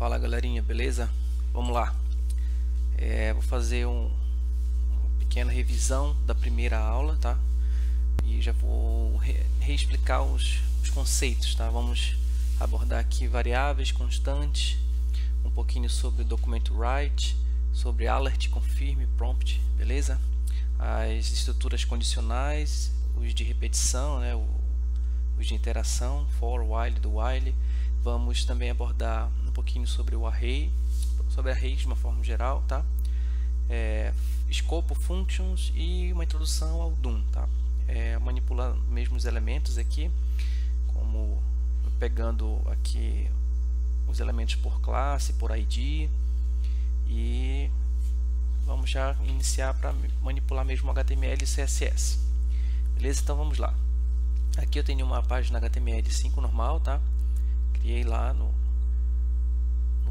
Fala galerinha, beleza? Vamos lá. Vou fazer uma pequena revisão da primeira aula, tá? E já vou reexplicar os conceitos, tá? Vamos abordar aqui variáveis, constantes, um pouquinho sobre o documento write, sobre alert, confirm, prompt, beleza? As estruturas condicionais, os de repetição, né? Os de interação, for, while, do while. Vamos também abordar um pouquinho sobre o array, sobre arrays de uma forma geral, tá? Escopo, functions e uma introdução ao DOM, tá? Manipular mesmo os elementos aqui, como pegando aqui os elementos por classe, por ID, e vamos já iniciar para manipular mesmo HTML e CSS, beleza? Então vamos lá. Aqui eu tenho uma página HTML5 normal, tá? Criei lá no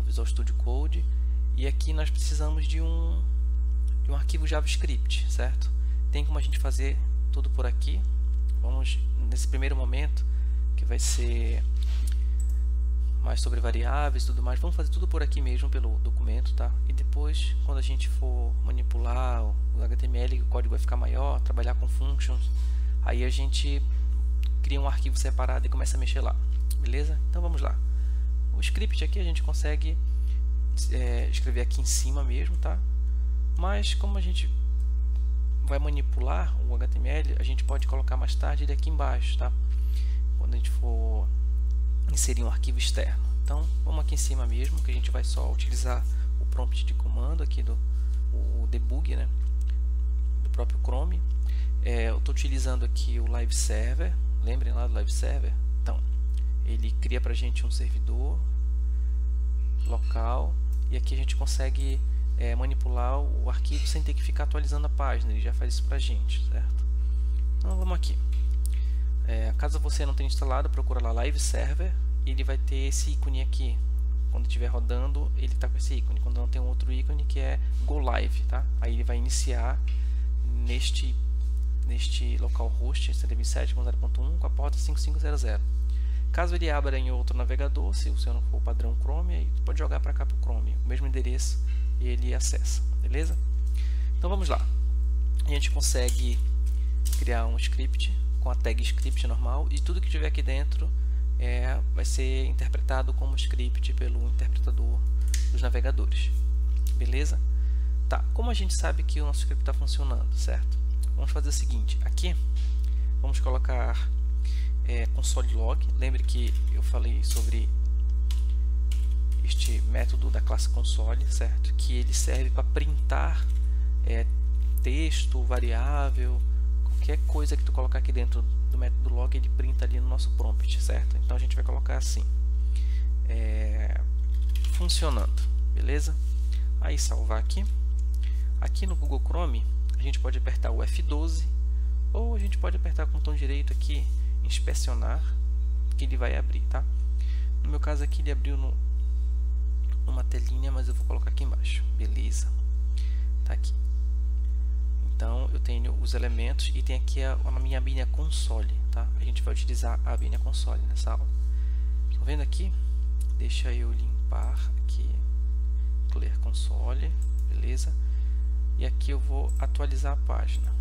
Visual Studio Code, e aqui nós precisamos de um arquivo JavaScript, certo? Tem como a gente fazer tudo por aqui. Vamos nesse primeiro momento, que vai ser mais sobre variáveis e tudo mais, vamos fazer tudo por aqui mesmo pelo documento, tá? E depois, quando a gente for manipular o HTML, o código vai ficar maior, trabalhar com functions, aí a gente cria um arquivo separado e começa a mexer lá, beleza? Então vamos lá. O script aqui a gente consegue escrever aqui em cima mesmo, tá? Mas como a gente vai manipular o HTML, a gente pode colocar mais tarde ele aqui embaixo, tá? Quando a gente for inserir um arquivo externo. Então vamos aqui em cima mesmo, que a gente vai só utilizar o prompt de comando aqui o debug, né? Do próprio Chrome. Eu estou utilizando aqui o Live Server. Lembrem lá do Live Server? Então, ele cria para a gente um servidor local, e aqui a gente consegue manipular o arquivo sem ter que ficar atualizando a página. Ele já faz isso para a gente, certo? Então vamos aqui. Caso você não tenha instalado, procura lá Live Server, e ele vai ter esse ícone aqui. Quando estiver rodando, ele está com esse ícone. Quando não, tem um outro ícone que é Go Live, tá? Aí ele vai iniciar neste localhost 127.0.1 com a porta 5500. Caso ele abra em outro navegador, se o seu não for o padrão Chrome, aí pode jogar para cá para o Chrome, o mesmo endereço ele acessa, beleza? Então vamos lá. A gente consegue criar um script com a tag script normal, e tudo que tiver aqui dentro vai ser interpretado como script pelo interpretador dos navegadores, beleza? Tá, como a gente sabe que o nosso script está funcionando, certo? Vamos fazer o seguinte, aqui vamos colocar console log. Lembre que eu falei sobre este método da classe console, certo? Que ele serve para printar texto, variável, qualquer coisa que tu colocar aqui dentro do método log, ele printa ali no nosso prompt, certo? Então a gente vai colocar assim, funcionando, beleza? Aí salvar aqui. Aqui no Google Chrome a gente pode apertar o F12, ou a gente pode apertar com o botão direito aqui, inspecionar, que ele vai abrir, tá? No meu caso aqui ele abriu numa telinha, mas eu vou colocar aqui embaixo, beleza? Tá aqui. Então eu tenho os elementos e tem aqui a minha abinha console, tá? A gente vai utilizar a abinha console nessa aula. Estão vendo aqui? Deixa eu limpar aqui, clear console, beleza? E aqui eu vou atualizar a página,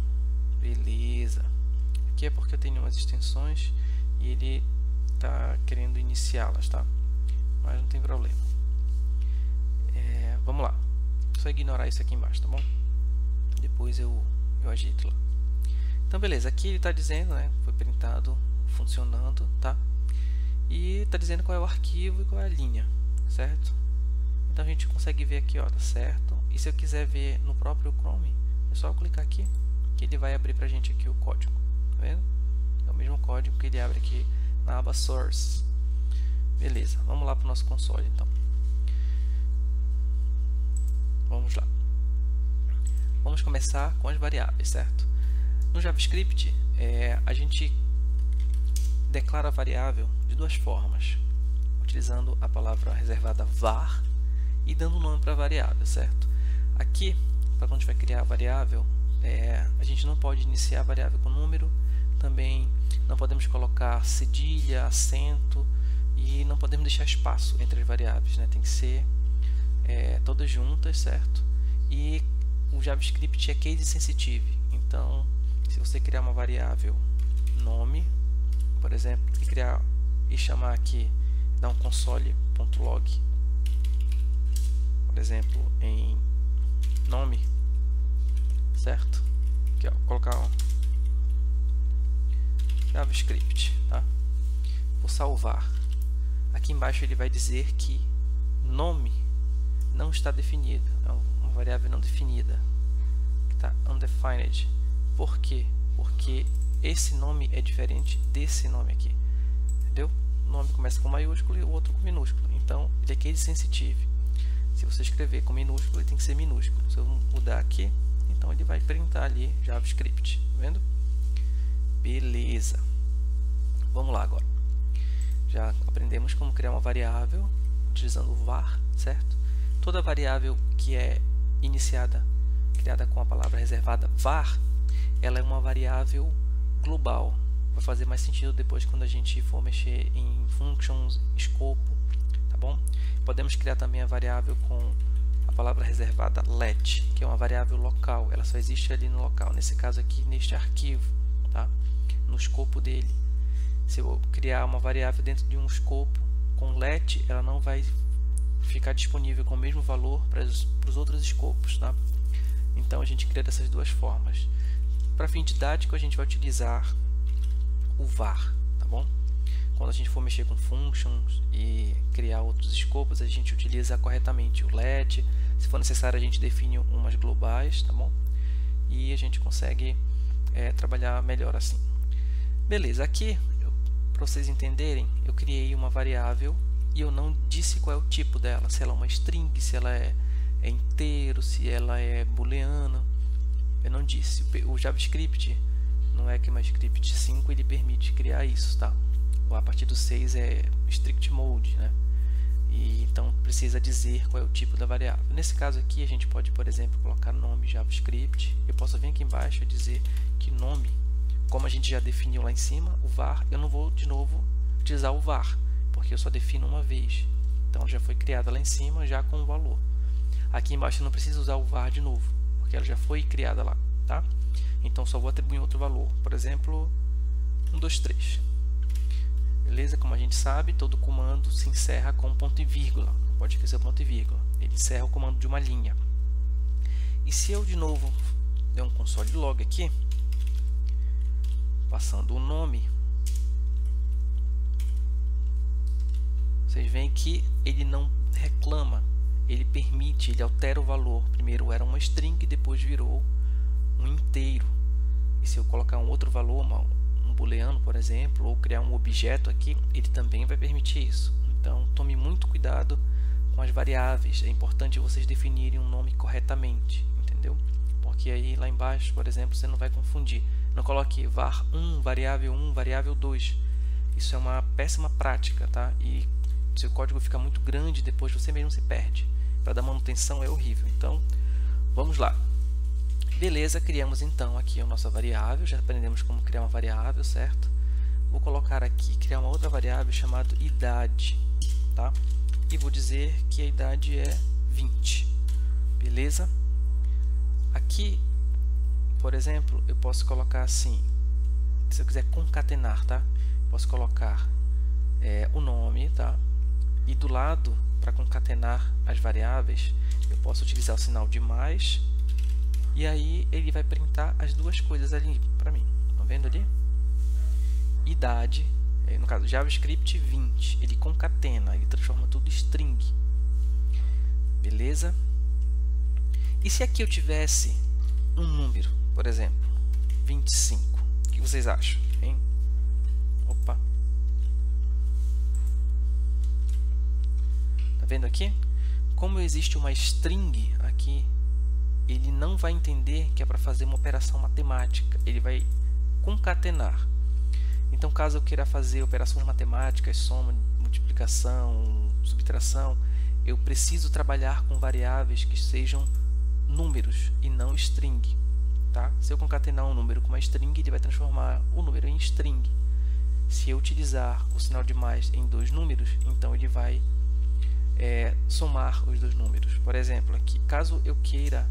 beleza? Aqui é porque eu tenho umas extensões e ele está querendo iniciá-las, tá? Mas não tem problema. Vamos lá. Só ignorar isso aqui embaixo, tá bom? Depois eu ajeito lá. Então beleza, aqui ele está dizendo, né? Foi printado, funcionando, tá? E está dizendo qual é o arquivo e qual é a linha, certo? Então a gente consegue ver aqui, ó, tá certo? E se eu quiser ver no próprio Chrome, é só eu clicar aqui, que ele vai abrir pra gente aqui o código, tá vendo? É o mesmo código que ele abre aqui na aba Source. Beleza, vamos lá para o nosso console então. Vamos lá. Vamos começar com as variáveis, certo? No JavaScript, a gente declara a variável de duas formas, utilizando a palavra reservada var e dando nome para a variável, certo? Aqui, para quando a gente vai criar a variável, a gente não pode iniciar a variável com número, também não podemos colocar cedilha, acento, e não podemos deixar espaço entre as variáveis, né? Tem que ser todas juntas, certo? E o JavaScript é case sensitive, então se você criar uma variável nome, por exemplo, e chamar aqui, dar um console.log, por exemplo, em nome, certo? Aqui, ó, vou colocar um JavaScript, tá? Vou salvar. Aqui embaixo ele vai dizer que nome não está definido, é uma variável não definida, que está undefined. Por quê? Porque esse nome é diferente desse nome aqui, entendeu? O nome começa com maiúsculo e o outro com minúsculo, então ele é case sensitive. Se você escrever com minúsculo, ele tem que ser minúsculo. Se eu mudar aqui, então ele vai printar ali JavaScript, tá vendo? Beleza. Vamos lá agora. Já aprendemos como criar uma variável utilizando o var, certo? Toda variável que é criada com a palavra reservada var, ela é uma variável global. Vai fazer mais sentido depois quando a gente for mexer em functions, escopo, tá bom? Podemos criar também a variável com a palavra reservada let, que é uma variável local. Ela só existe ali no local, nesse caso aqui, neste arquivo, tá? No escopo dele. Se eu criar uma variável dentro de um escopo com let, ela não vai ficar disponível com o mesmo valor para os outros escopos, tá? Então a gente cria dessas duas formas. Para fim didático, a gente vai utilizar o var, tá bom? Quando a gente for mexer com functions e criar outros escopos, a gente utiliza corretamente o let. Se for necessário, a gente define umas globais, tá bom? E a gente consegue trabalhar melhor assim. Beleza, aqui, para vocês entenderem, eu criei uma variável e eu não disse qual é o tipo dela, se ela é uma string, se ela é inteiro, se ela é booleano. Eu não disse. O JavaScript, no ECMAScript 5, ele permite criar isso, tá? A partir do 6 é strict mode, né? E então precisa dizer qual é o tipo da variável. Nesse caso aqui a gente pode, por exemplo, colocar nome JavaScript. Eu posso vir aqui embaixo e dizer que nome, como a gente já definiu lá em cima, o var, eu não vou de novo utilizar o var, porque eu só defino uma vez. Então já foi criada lá em cima já com o valor. Aqui embaixo eu não preciso usar o var de novo, porque ela já foi criada lá, tá? Então só vou atribuir outro valor, por exemplo, 123. Beleza? Como a gente sabe, todo comando se encerra com ponto e vírgula. Não pode esquecer o ponto e vírgula. Ele encerra o comando de uma linha. E se eu de novo der um console log aqui, passando o nome, vocês veem que ele não reclama, ele permite, ele altera o valor. Primeiro era uma string, depois virou um inteiro. E se eu colocar um outro valor, um booleano, por exemplo, ou criar um objeto aqui, ele também vai permitir isso. Então tome muito cuidado com as variáveis. É importante vocês definirem um nome corretamente, entendeu? Porque aí lá embaixo, por exemplo, você não vai confundir. Não coloque var1, variável 2. Isso é uma péssima prática, tá? E se o código fica muito grande, depois você mesmo se perde. Para dar manutenção é horrível. Então, vamos lá. Beleza, criamos então aqui a nossa variável. Já aprendemos como criar uma variável, certo? Vou colocar aqui, criar uma outra variável chamada idade, tá? E vou dizer que a idade é 20. Beleza? Aqui, por exemplo, eu posso colocar assim, se eu quiser concatenar, tá? Posso colocar o nome, tá? E do lado, para concatenar as variáveis, eu posso utilizar o sinal de mais, e aí ele vai printar as duas coisas ali para mim. Estão vendo ali? Idade, no caso JavaScript 20, ele concatena, ele transforma tudo em string. Beleza? E se aqui eu tivesse um número, por exemplo, 25, o que vocês acham, hein? Opa! Tá vendo aqui? Como existe uma string aqui, ele não vai entender que é para fazer uma operação matemática, ele vai concatenar. Então, caso eu queira fazer operações matemáticas, soma, multiplicação, subtração, eu preciso trabalhar com variáveis que sejam números e não string, tá? Se eu concatenar um número com uma string, ele vai transformar o número em string. se eu utilizar o sinal de mais em dois números, então ele vai somar os dois números. Por exemplo, aqui, caso eu queira,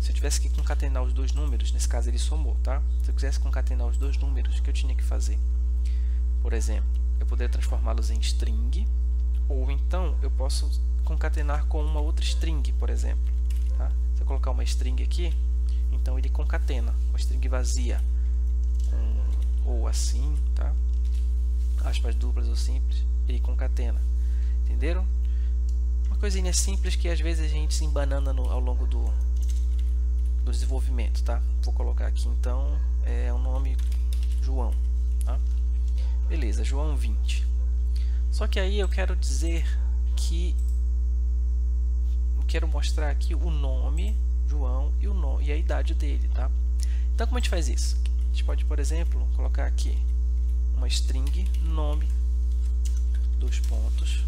se eu tivesse que concatenar os dois números, nesse caso ele somou, tá? Se eu quisesse concatenar os dois números, o que eu tinha que fazer? Por exemplo, eu poderia transformá-los em string, ou então eu posso concatenar com uma outra string, por exemplo. Tá? Se eu colocar uma string aqui, então ele concatena, uma string vazia, ou assim, tá? Aspas duplas ou simples, ele concatena. Entenderam? Uma coisinha simples que às vezes a gente se embanana ao longo do desenvolvimento, tá? Vou colocar aqui então o nome João, tá? Beleza, João 20. Só que aí eu quero dizer que eu quero mostrar aqui o nome João e a idade dele, tá? Então como a gente faz isso? A gente pode, por exemplo, colocar aqui uma string nome, dois pontos,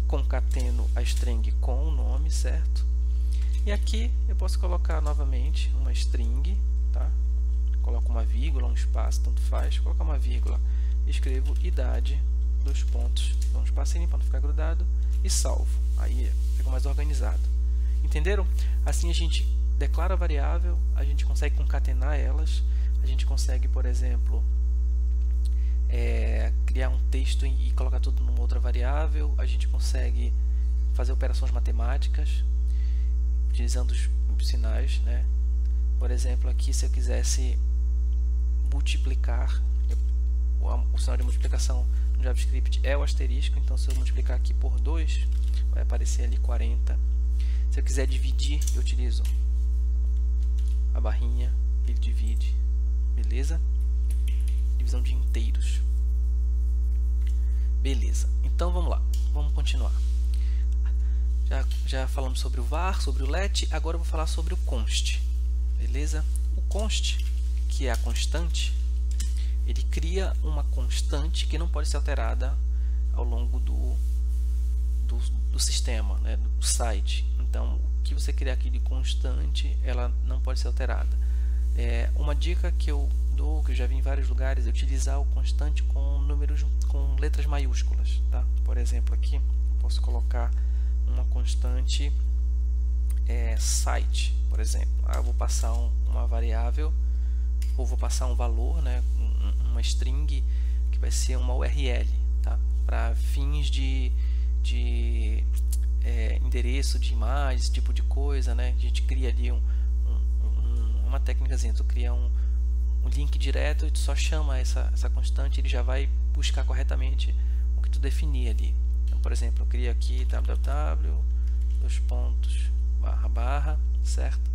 concateno a string com o nome, certo? E aqui eu posso colocar novamente uma string, tá? Coloco uma vírgula, um espaço, tanto faz, colocar uma vírgula, escrevo idade, dois pontos, dou um espacinho para não ficar grudado e salvo. Aí fica mais organizado. Entenderam? Assim a gente declara a variável, a gente consegue concatenar elas, a gente consegue, por exemplo, criar um texto e colocar tudo numa outra variável, a gente consegue fazer operações matemáticas utilizando os sinais, né? Por exemplo, aqui se eu quisesse multiplicar, o sinal de multiplicação no JavaScript é o asterisco, então se eu multiplicar aqui por 2, vai aparecer ali 40. Se eu quiser dividir, eu utilizo a barrinha, ele divide, beleza? Divisão de inteiros. Beleza, então vamos lá, vamos continuar. Já falamos sobre o var, sobre o let, agora eu vou falar sobre o const. Beleza? O const, que é a constante, ele cria uma constante que não pode ser alterada ao longo do sistema, né, do site. Então, o que você criar aqui de constante, ela não pode ser alterada. Uma dica que eu dou, que eu já vi em vários lugares, é utilizar o constante com números, com letras maiúsculas. Tá? Por exemplo, aqui eu posso colocar uma constante site, por exemplo. Eu vou passar uma variável, ou vou passar um valor, né, uma string que vai ser uma URL, tá? Para fins de endereço de imagem, esse tipo de coisa, né? A gente cria ali uma técnicazinha, tu cria um link direto e tu só chama essa constante, ele já vai buscar corretamente o que tu definir ali. Então, por exemplo, eu crio aqui www, dois pontos, //, certo?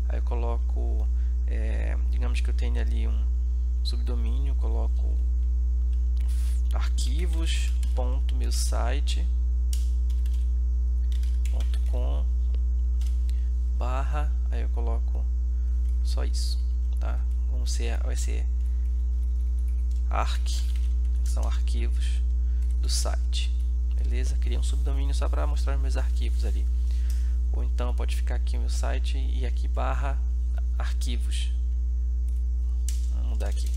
Aí eu coloco, digamos que eu tenho ali um subdomínio, coloco arquivos.meusite.com / aí eu coloco só isso, tá? Vai ser arc, são arquivos do site, beleza? Criei um subdomínio só para mostrar os meus arquivos ali. Ou então pode ficar aqui o meu site e aqui /arquivos. Vamos mudar aqui,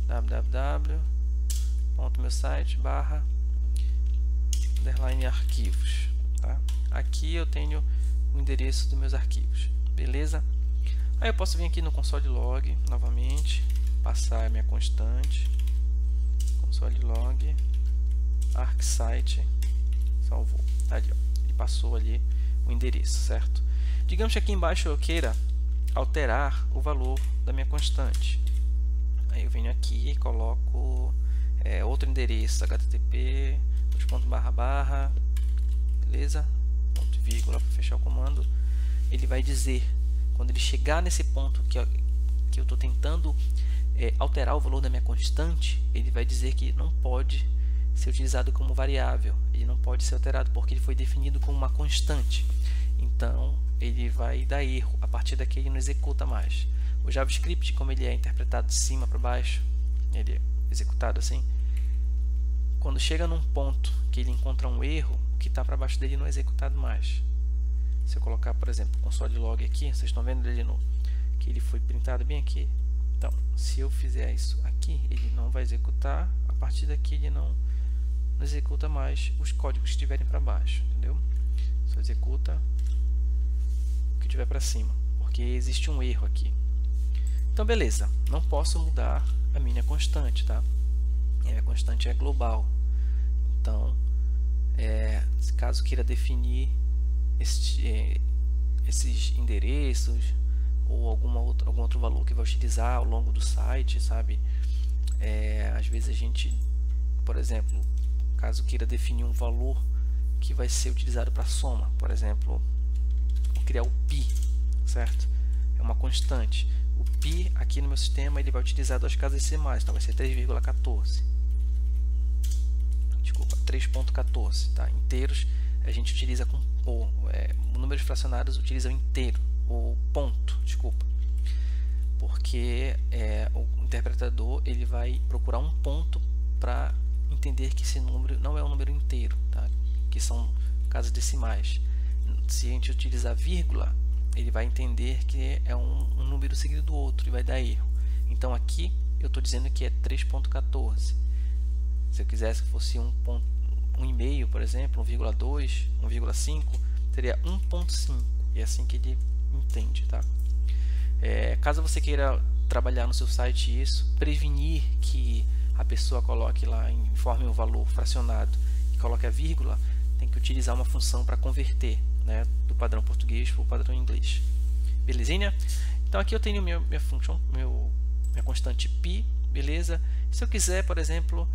www.meusite/arquivos, tá? Aqui eu tenho o endereço dos meus arquivos, beleza? Aí eu posso vir aqui no console log novamente, passar a minha constante, console log, arcsite, salvou, tá ali, ó. Ele passou ali o endereço, certo? Digamos que aqui embaixo eu queira alterar o valor da minha constante. Aí eu venho aqui e coloco outro endereço, http, //, beleza? Ponto e vírgula para fechar o comando. Ele vai dizer, quando ele chegar nesse ponto que eu estou tentando alterar o valor da minha constante, ele vai dizer que não pode ser utilizado como variável, ele não pode ser alterado porque ele foi definido como uma constante. Então ele vai dar erro, a partir daqui ele não executa mais. O JavaScript, como ele é interpretado de cima para baixo, ele é executado assim, quando chega num ponto que ele encontra um erro, o que está para baixo dele não é executado mais. Se eu colocar, por exemplo, o console log aqui, vocês estão vendo ele que ele foi printado bem aqui, Então, se eu fizer isso aqui, ele não vai executar. A partir daqui ele não executa mais os códigos que estiverem para baixo, entendeu? Só executa o que tiver para cima, porque existe um erro aqui. Então, beleza, não posso mudar a minha constante, tá? A minha constante é global. Então, caso queira definir esses endereços ou algum outro valor que vai utilizar ao longo do site, sabe? Às vezes a gente, por exemplo, caso queira definir um valor que vai ser utilizado para soma, por exemplo, vou criar o π, certo? É uma constante. O π aqui no meu sistema ele vai utilizar 2 casas decimais, então vai ser 3,14. Desculpa, 3.14, tá? Inteiros a gente utiliza com números fracionários utilizam inteiro, o ponto, desculpa, porque o interpretador ele vai procurar um ponto para entender que esse número não é um número inteiro, tá? Que são casas decimais. Se a gente utilizar vírgula, ele vai entender que é um número seguido do outro e vai dar erro. Então aqui eu estou dizendo que é 3.14. Se eu quisesse que fosse 1,5, por exemplo, 1,2, 1,5, seria 1.5. E é assim que ele entende, tá? Caso você queira trabalhar no seu site isso, prevenir que a pessoa coloque lá, informe um valor fracionado e coloque a vírgula, tem que utilizar uma função para converter, né, do padrão português para o padrão inglês. Belezinha? Então aqui eu tenho minha constante π, beleza? Se eu quiser, por exemplo,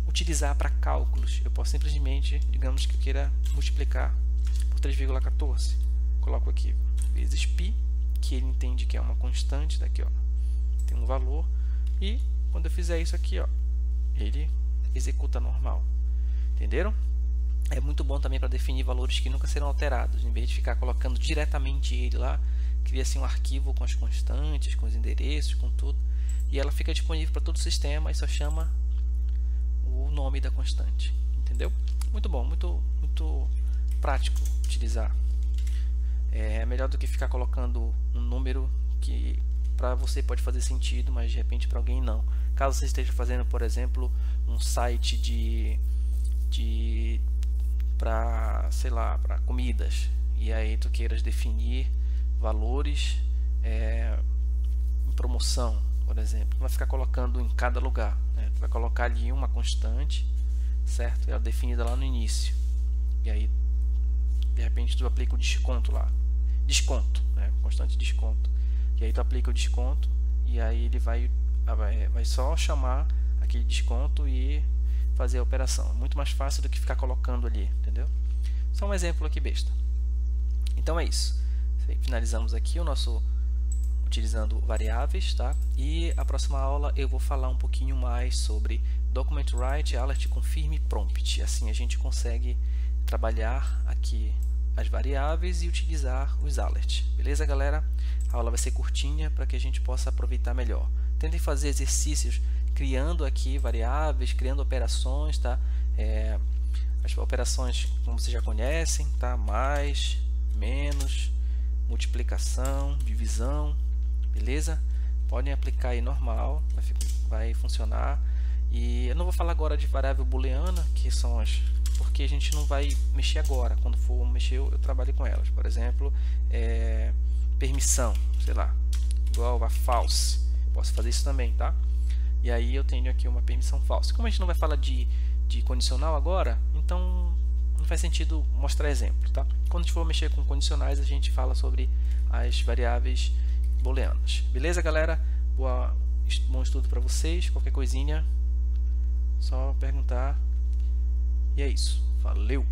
utilizar para cálculos, eu posso simplesmente, digamos que eu queira multiplicar por 3,14, coloco aqui vezes π, que ele entende que é uma constante, daqui ó, tem um valor, e quando eu fizer isso aqui, ó, ele executa normal. Entenderam? É muito bom também para definir valores que nunca serão alterados. Em vez de ficar colocando diretamente ele lá, cria-se um arquivo com as constantes, com os endereços, com tudo, e ela fica disponível para todo o sistema e só chama o nome da constante. Entendeu? Muito bom, muito prático utilizar. É melhor do que ficar colocando um número que para você pode fazer sentido, mas de repente para alguém não. Caso você esteja fazendo, por exemplo, um site para, sei lá, para comidas, e aí tu queiras definir valores em promoção, por exemplo, tu vai ficar colocando em cada lugar, né? Tu vai colocar ali uma constante, certo? Ela é definida lá no início, e aí de repente tu aplica o desconto lá, né? Constante desconto, e aí tu aplica o desconto e aí ele vai só chamar aquele desconto e fazer a operação. Muito mais fácil do que ficar colocando ali, entendeu? Só um exemplo aqui besta. Então é isso. Finalizamos aqui o nosso utilizando variáveis, tá? E a próxima aula eu vou falar um pouquinho mais sobre Document Write, Alert, Confirm e Prompt. Assim a gente consegue trabalhar aqui as variáveis e utilizar os alerts. Beleza, galera? A aula vai ser curtinha para que a gente possa aproveitar melhor. Tentem fazer exercícios criando aqui variáveis, criando operações, tá? As operações como vocês já conhecem, tá? Mais, menos, multiplicação, divisão, beleza? Podem aplicar aí normal, vai funcionar. E eu não vou falar agora de variável booleana, que são as... porque a gente não vai mexer agora. Quando for mexer, eu trabalho com elas. Por exemplo, permissão, sei lá, igual a false. Posso fazer isso também, tá? E aí eu tenho aqui uma permissão false. Como a gente não vai falar de condicional agora, então não faz sentido mostrar exemplo, tá? Quando a gente for mexer com condicionais, a gente fala sobre as variáveis booleanas. Beleza, galera? Bom estudo para vocês. Qualquer coisinha, só perguntar. E é isso. Valeu!